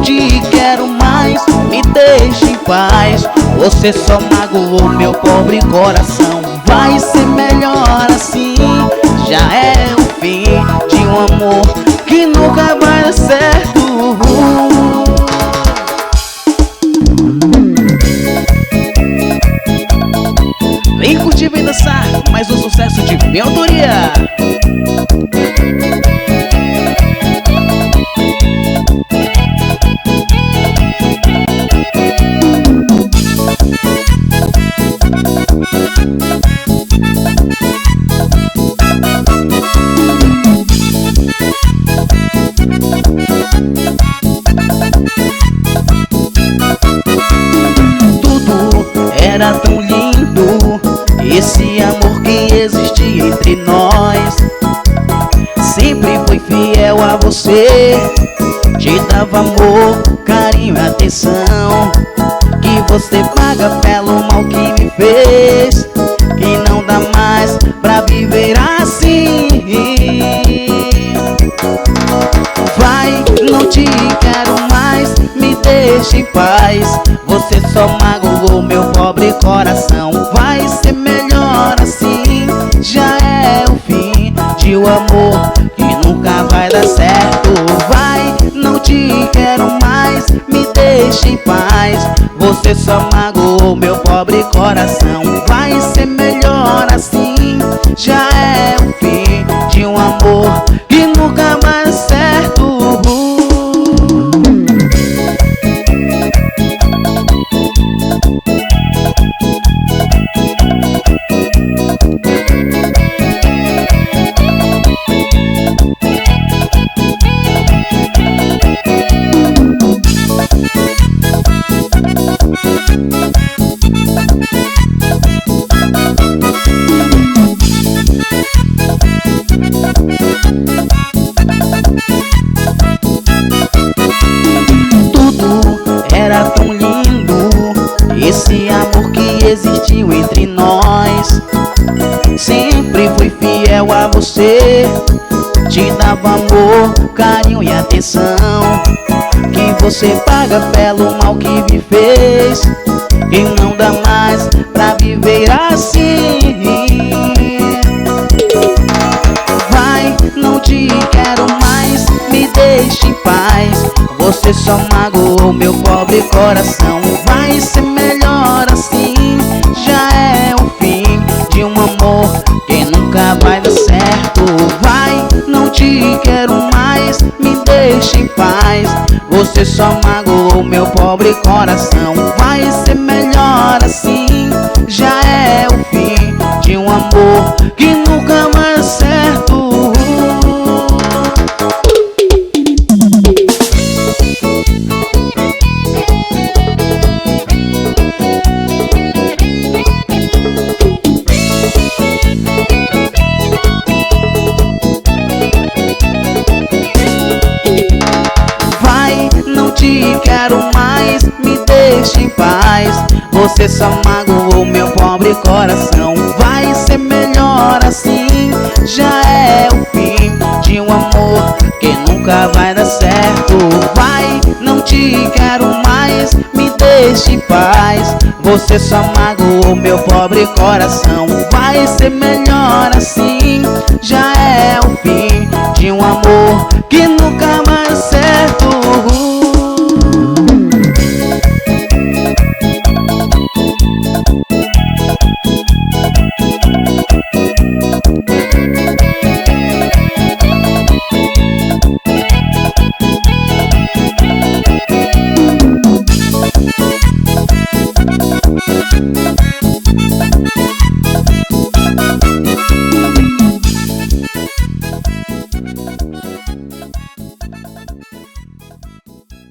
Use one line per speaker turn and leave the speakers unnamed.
não te quero mais, me deixa em paz. Você só magoou meu pobre coração. Vai ser melhor assim, já é o fim de um amor que nunca vai dar certo. Vem curtir, vem dançar, mais um sucesso de minha autoria. Tudo era tão lindo, esse amor que existia entre nós. Sempre fui fiel a você, te dava amor, carinho e atenção. Que você paga pelo mal que me fez, que não dá mais pra viver assim. Vai, não te quero mais, me deixa em paz. Você só magoou meu pobre coração. Vai ser melhor assim, já é o fim de um amor que nunca vai dar certo. Vai, não te quero mais, me deixa em paz. Você só magoou meu pobre coração. Vai ser melhor assim, já é o fim de um amor que nunca vai dar certo. Era tão lindo, esse amor que existiu entre nós. Sempre fui fiel a você, te dava amor, carinho e atenção. Que você paga pelo mal que me fez, e não dá mais pra viver assim. Vai, não te quero mais, me deixa em paz. Você só magoou meu pobre coração. Vai ser melhor assim, já é o fim de um amor que nunca vai dar certo. Vai, não te quero mais, me deixa em paz. Você só magoou meu pobre coração. Vai ser melhor assim, já é o fim de um amor que nunca vai dar certo. Te quero mais, me deixa em paz. Você só magoou meu pobre coração. Vai ser melhor assim, já é o fim de um amor que nunca vai dar certo. Vai, não te quero mais, me deixa em paz. Você só magoou meu pobre coração. Vai ser melhor assim, já é o fim de um amor que nunca